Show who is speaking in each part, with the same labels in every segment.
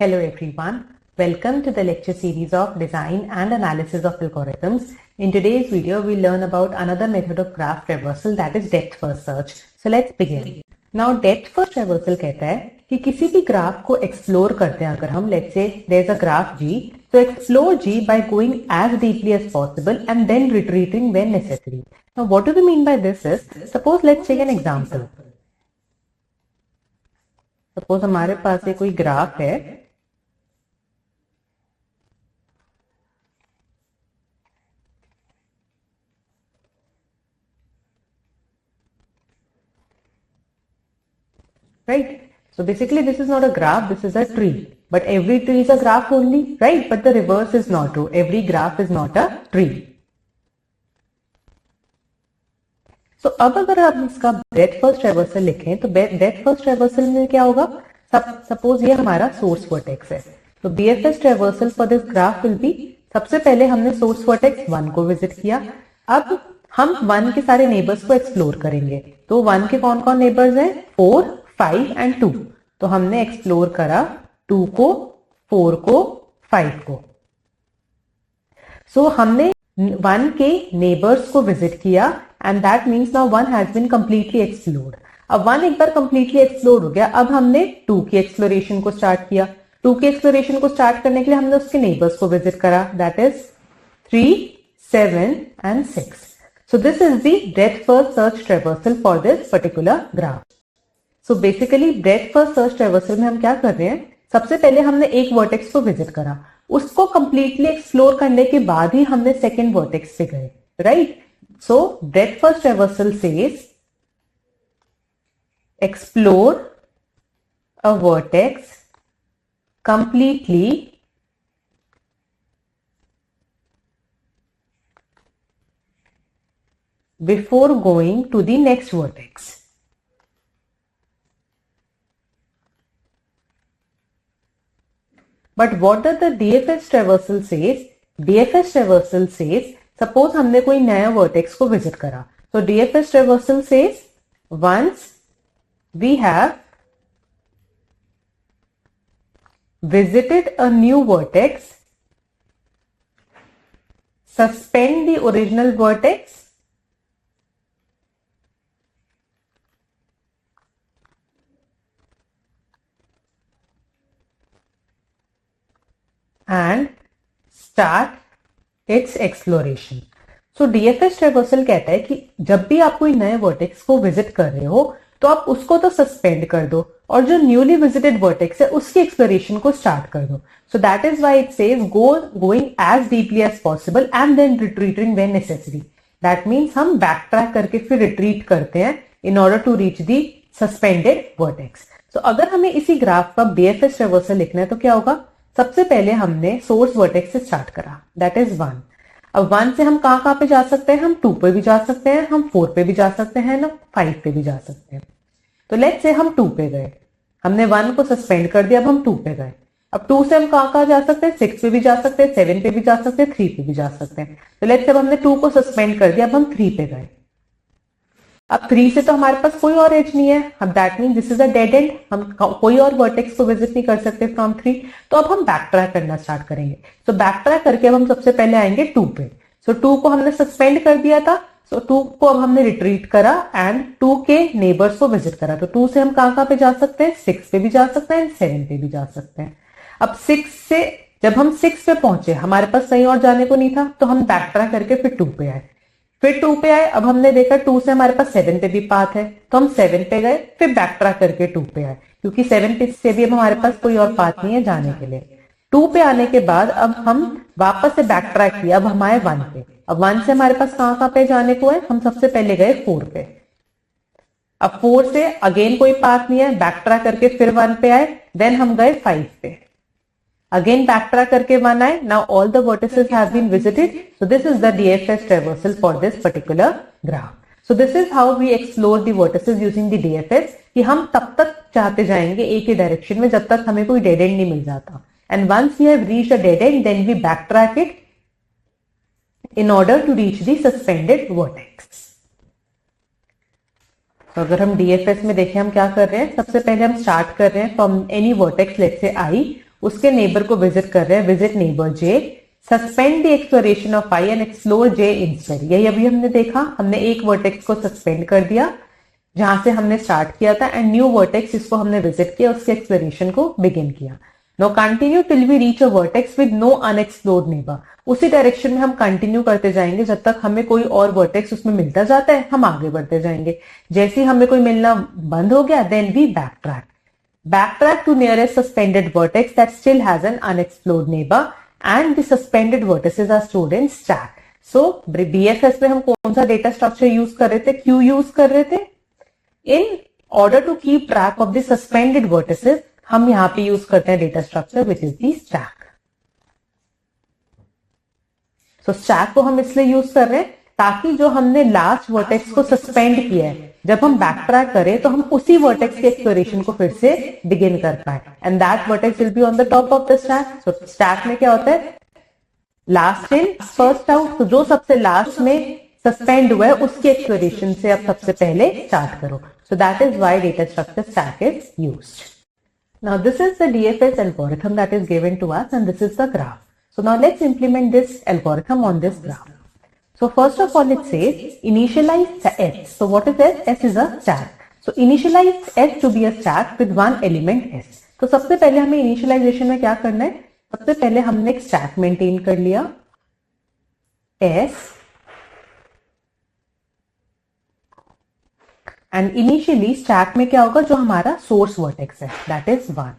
Speaker 1: Hello everyone, welcome to the lecture series of Design and Analysis of Algorithms. In today's video, we'll learn about another method of graph traversal, that is depth first search. So let's begin. Now depth first traversal कहता है कि किसी भी graph को explore करते हैं अगर हम, let's say there's a graph G, so explore G by going as deeply as possible and then retreating when necessary. Now what do we mean by this is, suppose let's take an example. Suppose हमारे पास एक कोई graph है, right? So basically this is not a graph, this is a tree. But every tree is a graph only, right? But the reverse is not true. Every graph is not a tree. So अब अगर आप इसका breadth first traversal लिखें तो breadth first traversal में क्या होगा? Suppose ये हमारा source vertex है. तो BFS traversal for this graph will be, सबसे पहले हमने source vertex 1 को विजिट किया. अब हम 1 के सारे नेबर्स को एक्सप्लोर करेंगे. तो 1 के कौन कौन नेबर्स हैं? 4, 5 एंड 2. तो हमने एक्सप्लोर करा 2 को, 4 को, 5 को. सो हमने 1 के नेबर्स को विजिट किया and that means now 1 has been completely explored. अब 1 एक बार कंप्लीटली एक्सप्लोर हो गया, अब हमने 2 की एक्सप्लोरेशन को स्टार्ट किया. 2 के एक्सप्लोरेशन को स्टार्ट करने के लिए हमने उसके नेबर्स को विजिट करा, that is 3, 7 and 6. So this is the breadth first search traversal for this particular graph. So basically breadth first search traversal में हम क्या कर रहे हैं, सबसे पहले हमने एक वर्टेक्स को विजिट करा, उसको कंप्लीटली एक्सप्लोर करने के बाद ही हमने सेकेंड वर्टेक्स पे गए, right? So breadth first traversal says explore a vertex completely before going to the next vertex. But what does the DFS traversal says? DFS traversal says, suppose हमने कोई नया vertex को visit करा. So DFS traversal says, once we have visited a new vertex, suspend the original vertex and start its exploration. So DFS traversal कहता है कि जब भी आप कोई नए वर्टेक्स को विजिट कर रहे हो तो आप उसको तो सस्पेंड कर दो और जो न्यूली विजिटेड वर्टेक्स है उसकी एक्सप्लोरेशन को स्टार्ट कर दो. So that is why it says going as deeply as possible and then retreating when necessary. That means हम बैक ट्रैक करके फिर रिट्रीट करते हैं in order to reach the suspended vertex. तो अगर हमें इसी ग्राफ का BFS traversal लिखना है तो क्या होगा, सबसे पहले हमने सोर्स वर्टेक्स से स्टार्ट करा, दैट इज 1. अब 1 से हम कहां पे जा सकते हैं, हम 2 पे भी जा सकते हैं, हम 4 पे भी जा सकते हैं ना, 5 पे भी जा सकते हैं. तो लेट्स से हम 2 पे गए, हमने 1 को सस्पेंड कर दिया, अब हम 2 पे गए. अब 2 से हम कहां जा सकते हैं, 6 पे भी जा सकते हैं, 7 पे भी जा सकते हैं, 3 पे भी जा सकते हैं. तो लेट्स से अब हमने 2 को सस्पेंड कर दिया, अब हम 3 पे गए. अब 3 से तो हमारे पास कोई और एज नहीं है, अब that mean this is a dead and, हम कोई और वर्टेक्स को विजिट नहीं कर सकते फ्रॉम 3. तो अब हम बैक ट्रैक करना स्टार्ट करेंगे. तो बैक ट्रैक करके अब हम सबसे पहले आएंगे 2 पे. सो 2 को हमने सस्पेंड कर दिया था, सो 2 को अब हमने रिट्रीट करा एंड 2 के नेबर्स को विजिट करा. तो 2 से हम कहां पे जा सकते हैं, 6 पे भी जा सकते हैं, 7 पे भी जा सकते हैं. अब 6 से जब हम 6 पे पहुंचे, हमारे पास कहीं और जाने को नहीं था, तो हम बैक ट्रैक करके फिर 2 पे आए, फिर 2 पे आए. अब हमने देखा 2 से हमारे पास 7 पे भी पाथ है, तो हम 7 पे गए, फिर बैक ट्रैक करके 2 पे आए, क्योंकि 7 पे से भी अब हमारे पास कोई और पाथ नहीं है जाने के लिए. 2 पे आने के बाद अब हम वापस से बैक ट्रैक किया, अब हम आए 1 पे. अब 1 से हमारे पास कहां पे जाने को है, हम सबसे पहले गए 4 पे. अब 4 से अगेन कोई पाथ नहीं है, बैक ट्रैक करके फिर 1 पे आए, देन हम गए 5 पे, again backtrack करके 1 आए. Now all the vertices have been visited. So this is the DFS traversal for this particular graph. So this is how we explore the vertices using the DFS. कि हम तब तक चाहते जाएंगे एक ही डायरेक्शन में जब तक हमें कोई डेड एंड नहीं मिल जाता. And once we have reached a dead end, then we backtrack it in order to reach the suspended vertex. तो अगर हम DFS में देखें हम क्या कर रहे हैं, सबसे पहले हम स्टार्ट कर रहे हैं from any vertex, let's say I, उसके नेबर को विजिट कर रहे हैं, visit neighbour J, suspend the exploration of I and explore J instead. यही अभी हमने देखा, हमने एक वर्टेक्स को सस्पेंड कर दिया जहां से हमने स्टार्ट किया था एंड न्यू वर्टेक्स जिसको हमने विजिट किया उसके एक्सप्लोरेशन को बिगिन किया। Now continue till we reach a vertex with no unexplored neighbor। उसी डायरेक्शन में हम कंटिन्यू करते जाएंगे जब तक हमें कोई और वर्टेक्स उसमें मिलता जाता है, हम आगे बढ़ते जाएंगे। जैसे ही हमें कोई मिलना बंद हो गया, then we backtrack to nearest suspended vertex that still has an unexplored neighbor and the suspended vertices are stored in stack। So BFS में हम कौन सा डेटा स्ट्रक्चर यूज कर रहे थे, क्यों यूज कर रहे थे? In order to keep track of the suspended vertices हम यहां पे यूज करते हैं data structure which is the stack. So stack को हम इसलिए यूज कर रहे हैं ताकि जो हमने लास्ट वर्टेक्स को सस्पेंड किया है, जब हम बैक ट्रैक करें तो हम उसी वर्टेक्स के एक्सप्लोरेशन को फिर से बिगिन कर पाए and that vertex will be on the top of the stack. So stack में क्या होता है, लास्ट इन फर्स्ट आउट। तो जो सबसे लास्ट में सस्पेंड हुआ है उसके एक्सप्लोरेशन से आप सबसे पहले स्टार्ट करो। सो that is why data structure stack is used. Now this is the DFS algorithm that is given to us and this is the graph. So now let's implement this algorithm on this graph. So first of all it says initialize S. So what is S? S is a stack. So initialize S to be a stack with one element S. तो सबसे पहले हमें initialization में क्या करना है, सबसे पहले हमने एक stack maintain कर लिया S एंड इनिशियली स्टैक में क्या होगा, जो हमारा सोर्स वर्टेक्स है दैट इज 1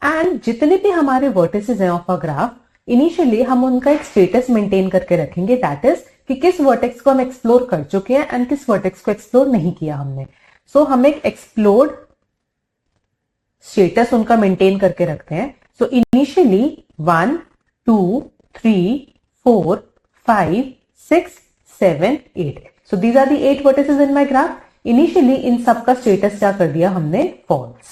Speaker 1: एंड जितने भी हमारे वर्टिसेस हैं ऑफ अ ग्राफ, इनिशियली हम उनका एक स्टेटस मेंटेन करके रखेंगे दैट इज कि किस वर्टेक्स को हम एक्सप्लोर कर चुके हैं एंड किस वर्टेक्स को एक्सप्लोर नहीं किया हमने। सो हम एक एक्सप्लोर्ड स्टेटस उनका मेंटेन करके रखते हैं। So initially 1 2 3 4 5 6 7 8। So these are the 8 vertices in my graph. Initially इन सब का स्टेटस क्या कर दिया हमने, फॉल्स।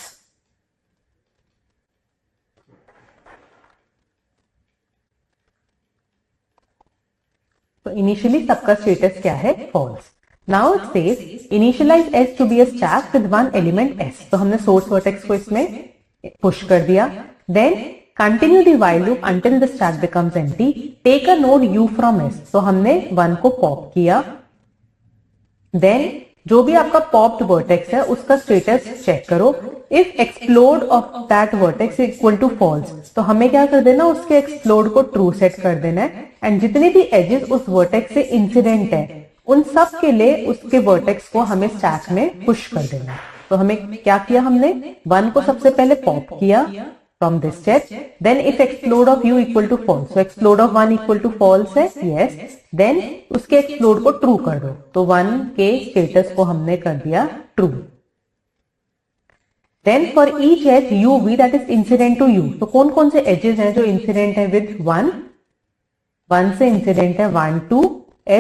Speaker 1: तो इनिशियली सबका स्टेटस क्या है, false. Now it says initialise S to be a stack with one element S. तो हमने सोर्स वर्टेक्स को इसमें पुश कर दिया। Then continue the while loop until the stack becomes empty, take a node U from S. तो हमने 1 को pop किया। देन जो भी आपका पॉप्ड वर्टेक्स है उसका स्टेटस चेक करो। If explode of that vertex equal to false, तो हमें क्या कर देना, उसके एक्सप्लोड को ट्रू सेट कर देना है एंड जितने भी एजेस उस वर्टेक्स से इंसिडेंट है उन सब के लिए उसके वर्टेक्स को हमें स्टैक में पुश कर देना है। तो हमें क्या किया, हमने 1 को सबसे पहले पॉप किया from this set, then if explode of u equal to false, so explode of 1 equal to false है, yes, then उसके explode को true कर दो। तो 1 के status को हमने कर दिया true। Then for each edge u v that is incident to u, तो कौन कौन से edges हैं जो incident है with 1 से incident है 1 2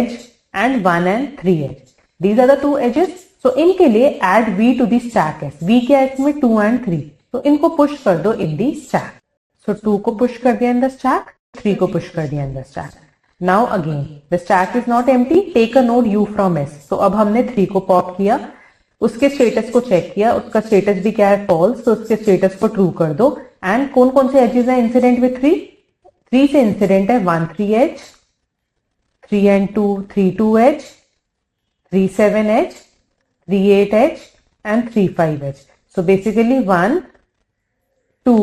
Speaker 1: edge and 1 and 3 edge, these are the 2 edges। so इनके लिए add v to the stack s, v क्या है इसमें 2 and 3, तो इनको पुश कर दो इन दी स्टैक। सो 2 को पुश कर दिया इन द स्टैक, 3 को पुश कर दिया in the stack. Now again the stack is not empty, take a node u from s। तो अब हमने 3 को पॉप किया, उसके स्टेटस को चेक किया, उसका स्टेटस भी क्या है, फॉल्स, तो उसके स्टेटस को ट्रू कर दो। एंड कौन कौन से एजेस हैं इंसिडेंट विथ 3 से इंसिडेंट है 1 3 edge, 3 and 2 3 2 edge, 3 7 edge, 3 8 edge and 3 5 edge. So basically 1 2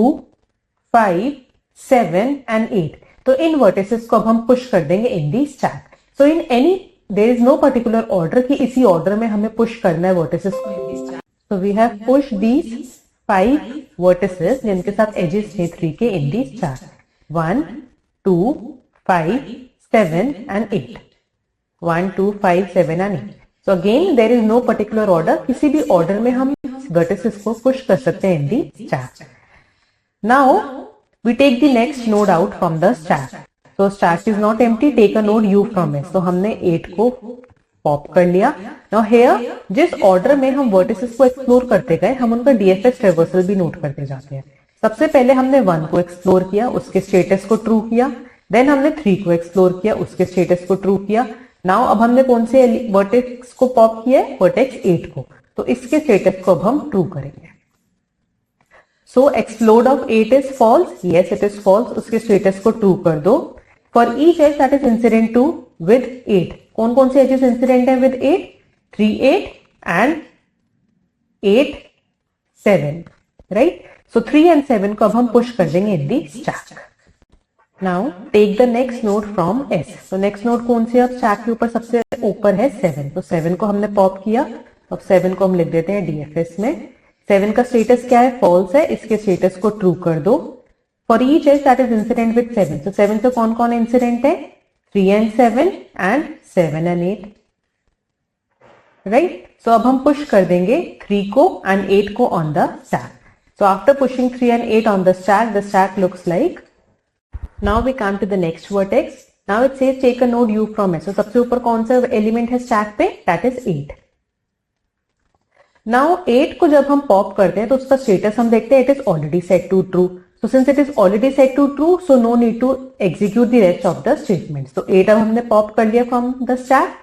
Speaker 1: 5 7 and 8। तो इन वर्टिसेस को अब हम पुश कर देंगे in the stack. So in any there is no particular order कि इसी ऑर्डर में हमें पुश करना है वर्टिसेस को in the stack. So we have push these 5 vertices जिनके साथ एजेस थे 3 के in the stack, 1 2 5 7 and 8, 1 2 5 7 and 8। So again there is no particular order, किसी भी ऑर्डर में हम वर्टिसेस को पुश कर सकते हैं इन the stack. Now we take the next node out from the stack. So stack is not empty, take a node u from s। तो हमने 8 को पॉप कर लिया। Now here जिस ऑर्डर में हम वर्टिसेस को एक्सप्लोर करते गए हम उनका DFS ट्रेवर्सल भी नोट करते जाते हैं। सबसे पहले हमने 1 को एक्सप्लोर किया, उसके स्टेटस को ट्रू किया। देन हमने 3 को एक्सप्लोर किया, उसके स्टेटस को ट्रू किया। नाउ अब हमने कौन से वर्टेक्स को पॉप किया है, वर्टेक्स 8 को, तो इसके स्टेटस को अब हम ट्रू करेंगे। So explored of 8 is false, yes it is false, उसके स्टेटस को ट्रू कर दो। For each edge that is incident to with 8, कौन कौन से एजेस इंसिडेंट है with 8? 3 8 and 8 7, right? So 3 and 7 को अब हम पुश कर देंगे in the stack. Now take the next node from S. तो नेक्स्ट नोड कौन सी? अब स्टैक के ऊपर सबसे ऊपर है 7, तो 7 को हमने पॉप किया। अब 7 को हम लिख देते हैं डीएफएस में। 7 का स्टेटस क्या है? फॉल्स है, इसके स्टेटस को ट्रू कर दो। For each edge that is incident with 7, तो 7 से कौन कौन इंसिडेंट है? 3 and 7 and 7 and 8, right? So अब हम पुश कर देंगे 3 को एंड 8 को on the stack. So after pushing 3 and 8 on the stack looks like, now we come to the next vertex. Now it says take a node u from S. So सबसे ऊपर कौन सा element है stack पे? That is 8. Now 8 को जब हम pop करते हैं तो उसका स्टेटस हम देखते हैं, it is already set to true. So since it is already set to true, so no need to execute the rest of the statements. तो 8 अब हमने पॉप कर लिया from the stack.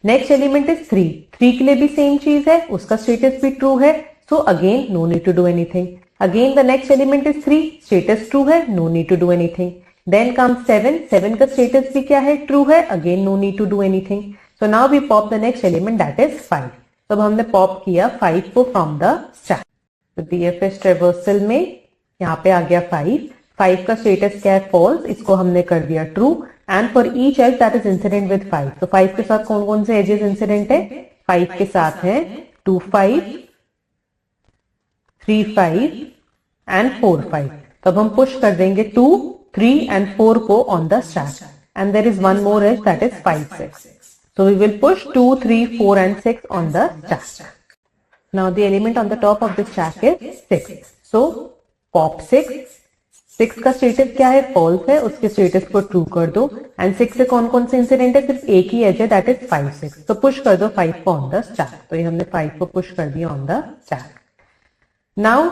Speaker 1: Next element is 3, 3 के लिए भी same चीज है, उसका स्टेटस भी ट्रू है, so again no need to do anything. Again the next element is 3, status true है, no need to do anything. Then comes 7, 7 का status भी क्या है? True है, again no need to do anything. So now we pop the next element, that is 5. तो अब हमने pop किया 5 को from the stack. तो DFS traversal में यहाँ पे आ गया 5, 5 का status क्या है? False, इसको हमने कर दिया true. And for each edge that is incident with 5. तो 5 के साथ कौन कौन से edges incident है? 5 के साथ है 2 5, 3 5 एंड 4 5। तो अब हम पुश कर देंगे 2 3 एंड 4 को on the stack, and there is one more edge that is 5 6। So we will push 2 3 4 and 6 on the stack. Now the element on the top of the stack is 6, so pop 6। 6 का status क्या है? False है, उसके status को true कर दो। And 6 से कौन कौन से इंसिडेंट है? सिर्फ एक ही एज है, दैट इज 5 6। तो पुश कर दो 5 को ऑन द स्टैक। तो ये हमने 5 को पुश कर दिया on the stack. Now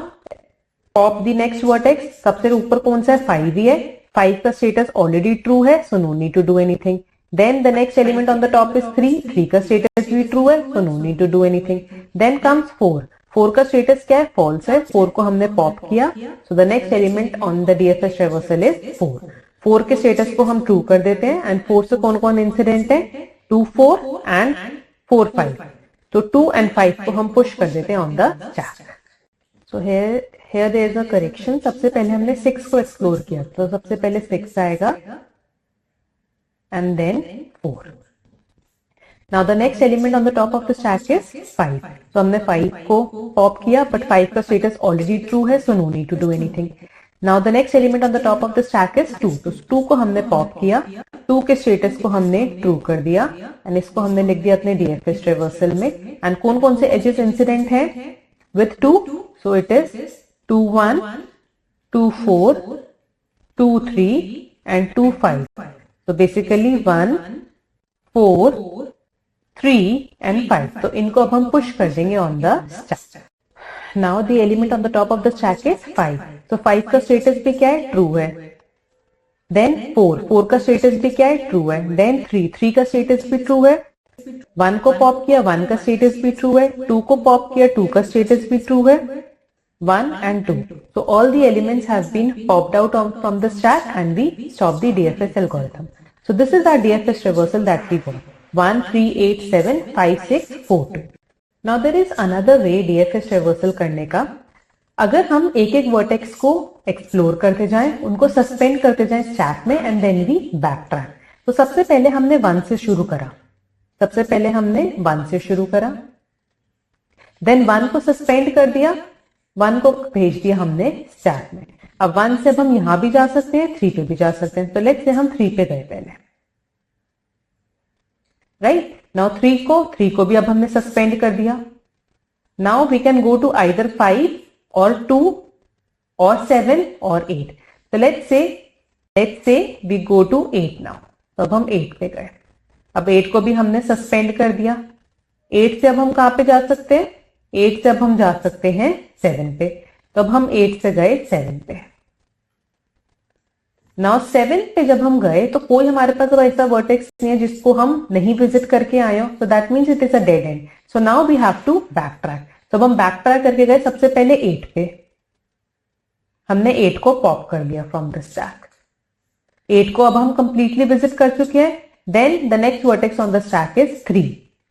Speaker 1: pop the next vertex. सबसे ऊपर कौन सा है? 5 ही है, 5 का स्टेटस ऑलरेडी ट्रू है, so no need to do anything. Then the next element on the top is 3, 3 का स्टेटस भी ट्रू है, so no need to do anything. Then comes 4, 4 का स्टेटस क्या है? फॉल्स है, 4 को हमने पॉप किया, so the next element on the DFS traversal is 4। 4 के स्टेटस को हम ट्रू कर देते हैं, एंड 4 से कौन कौन इंसिडेंट है? 2 4 एंड 4 5। तो 2 एंड 5 को हम पुश कर देते हैं on the stack. So here there is a correction. सबसे पहले हमने 6 को एक्सप्लोर किया, तो सबसे पहले 6 आएगा and then 4. Now the next element on the top of the stack is 5. तो हमने 5 को पॉप किया, बट 5 का स्टेटस ऑलरेडी ट्रू है, so no need to do anything. Now the next element on the top of the stack is 2. तो 2 को हमने pop किया, 2 के स्टेटस को हमने ट्रू कर दिया, एंड इसको हमने लिख दिया अपने डीएफएस ट्रैवर्सल में. एंड कौन कौन से एजेस इंसिडेंट है with 2? So it is 2 1, 2 4, 2 3 and 2 5. तो बेसिकली 1 4 3 एंड 5. तो इनको अब हम पुश कर देंगे on the stack. Now the element on the top of the stack is 5. तो 5 का स्टेटस भी क्या है? ट्रू है. देन 4 का स्टेटस भी क्या है? ट्रू है. देन 3 का स्टेटस भी ट्रू है. 1 को पॉप किया, 1 का स्टेटस भी ट्रू है. 2 को पॉप किया, 2 का स्टेटस भी ट्रू है. 1 and 2. So all the elements have been popped out from the stack and we stop the DFS algorithm. So this is our DFS traversal that we got. 1 3 8 7 5 6 4 2. Now there is another way DFS traversal करने का. अगर हम एक एक vertex को explore करते जाएं, उनको सस्पेंड करते जाएं स्टैक में, and then we back track. तो सबसे पहले हमने 1 से शुरू करा. देन 1 को सस्पेंड कर दिया, 1 को भेज दिया हमने स्टैक में. अब 1 से अब हम यहां भी जा सकते हैं, 3 पे भी जा सकते हैं. तो लेट्स से हम 3 पे गए पहले. राइट नाउ 3 को भी अब हमने सस्पेंड कर दिया. Now we can go to either 5 और 2 और 7 और 8. तो let's say we go to 8 now. तो अब हम 8 पे गए. अब 8 को भी हमने सस्पेंड कर दिया. 8 से अब हम कहां पे जा सकते हैं? 8 से अब हम जा सकते हैं 7 पे. तो अब हम 8 से गए 7 पे. नाउ 7 पे जब हम गए तो कोई हमारे पास अब ऐसा वर्टेक्स नहीं है जिसको हम नहीं विजिट करके आए हो. So that means it is a dead end. So now we have to back track. तो अब हम बैक ट्रैक करके गए सबसे पहले 8 पे. हमने 8 को पॉप कर लिया फ्रॉम द स्टैक। 8 को अब हम कंप्लीटली विजिट कर चुके हैं। Then the next vertex on the stack is 3।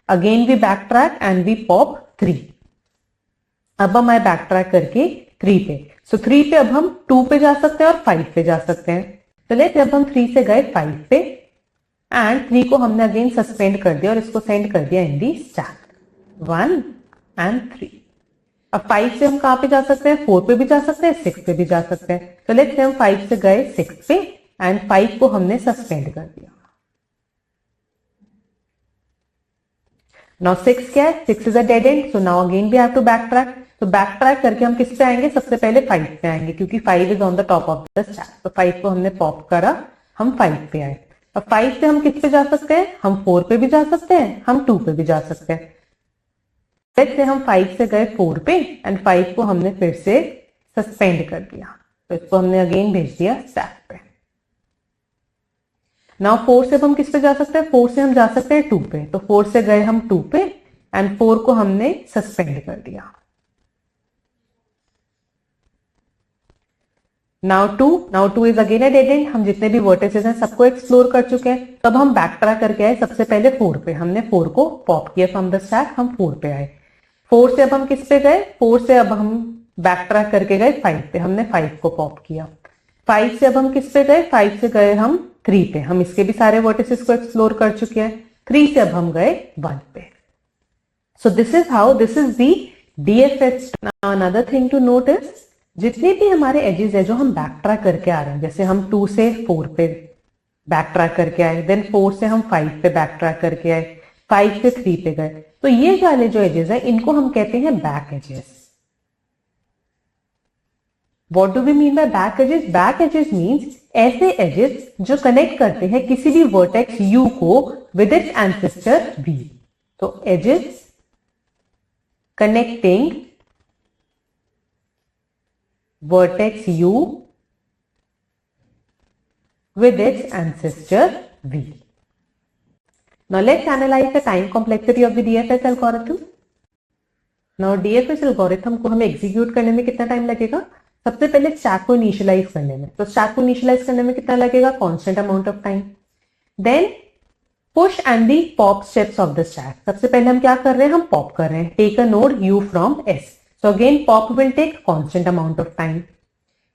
Speaker 1: Again we back track and we pop 3। अब हम आए बैक ट्रैक करके 3 पे। सो 3 पे अब हम 2 पे जा सकते हैं और 5 पे जा सकते हैं। चलिए जब हम 3 से गए 5 पे एंड 3 को हमने अगेन सस्पेंड कर दिया और इसको सेंड कर दिया इन दी स्टैक 1 एंड 3। अब 5 से हम कहां पे जा सकते हैं? 4 पे भी जा सकते हैं, 6 पे भी जा सकते हैं। तो लेट्स हम 5 से गए 6 पे एंड 5 को हमने सस्पेंड कर दिया। नाउ 6 क्या है? 6 is a dead end, so now again we have to back track. तो बैक ट्रैक करके हम किस पे आएंगे? सबसे पहले 5 पे आएंगे क्योंकि 5 is on the top of the stack. तो 5 को हमने पॉप करा, हम 5 पे आए। अब 5 से हम किस पे जा सकते हैं? हम 4 पे भी जा सकते हैं, हम 2 पे भी जा सकते हैं। से हम 5 से गए 4 पे एंड 5 को हमने फिर से सस्पेंड कर दिया। तो इसको हमने अगेन भेज दिया स्टैक पे। नाउ 4 से हम किस पे जा सकते हैं? 4 से हम जा सकते हैं 2 पे। तो 4 से गए हम 2 पे एंड 4 को हमने सस्पेंड कर दिया। Now 2 is again a dead and. हम जितने भी वर्टिसेस हैं सबको एक्सप्लोर कर चुके हैं। तब हम बैक ट्रैक करके आए सबसे पहले 4 पे। हमने 4 को पॉप किया फ्रॉम द स्टैक, हम 4 पे आए। 4 से अब हम किस पे गए? 4 से अब हम बैक ट्रैक करके गए 5 पे। हमने 5 को पॉप किया। 5 से अब हम किस पे गए? 5 से गए हम 3 पे। हम इसके भी सारे वर्टिसेस को एक्सप्लोर कर चुके हैं। 3 से अब हम गए 1 पे। So this is how this is the DFS. Now another thing to note is जितने भी हमारे एजेस है जो हम बैक ट्रैक करके आ रहे हैं, जैसे हम 2 से 4 पे बैक ट्रैक करके आए, देन 4 से हम 5 पे बैक ट्रैक करके आए, 5 से 3 पे गए, तो ये वाले जो एजेस है इनको हम कहते हैं back edges. What do we mean by back edges? Back edges means ऐसे एजेस जो कनेक्ट करते हैं किसी भी वर्टेक्स U को विद इट्स एंसेस्टर V। तो edges connecting vertex U with its ancestor V. Now let's analyze the time complexity of the DFS algorithm. Now DFS algorithm को हमें एग्जीक्यूट करने में कितना टाइम लगेगा? सबसे पहले स्टैक को इनिशियलाइज करने में, तो स्टैक को इनिशियलाइज करने में कितना लगेगा? Constant amount of time. Then push and the pop steps of the stack. सबसे पहले हम क्या कर रहे हैं? हम पॉप कर रहे हैं। Take a node U from S. So again pop will take constant amount of time.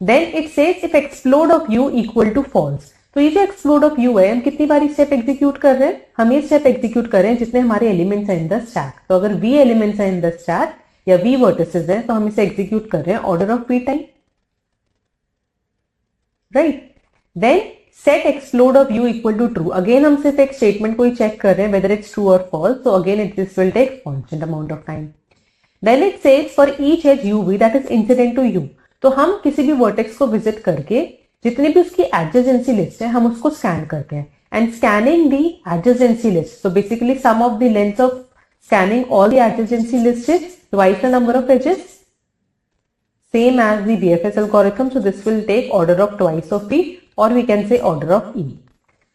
Speaker 1: Then it says if explode of U equal to false. तो ये जो explode of U है, हम कितनी बार स्टेप एग्जीक्यूट कर रहे हैं? हम ये स्टेप एग्जीक्यूट कर रहे हैं जितने हमारे एलिमेंट्स हैं इन द स्टैक। तो अगर V एलिमेंट्स हैं इन द स्टैक या V वर्टिसेस हैं तो हम इसे एग्जीक्यूट कर रहे हैं order of V time, right. Then set explode of U equal to true. Again हम सिर्फ एक स्टेटमेंट को ही चेक कर रहे हैं whether it's true or false. So again this will take constant amount of time. Then it says for each edge UV that is incident to U. तो हम किसी भी वर्टेक्स को विजिट करके जितने भी उसकी एडजेसेंसी लिस्ट है हम उसको स्कैन करते हैं। And scanning the adjacency list, so basically sum of the length of scanning all the adjacency lists is twice the number of edges, same as the DFS algorithm. So this will take order of twice of P, or we can say order of E.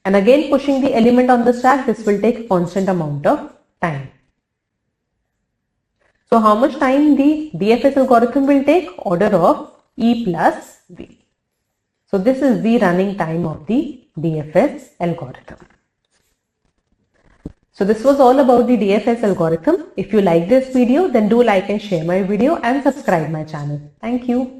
Speaker 1: And again pushing the element on the stack, this will take constant amount of time. So how much time the DFS algorithm will take? Order of E plus V. So this is the running time of the DFS algorithm. So this was all about the DFS algorithm. If you like this video, then do like and share my video and subscribe my channel. Thank you.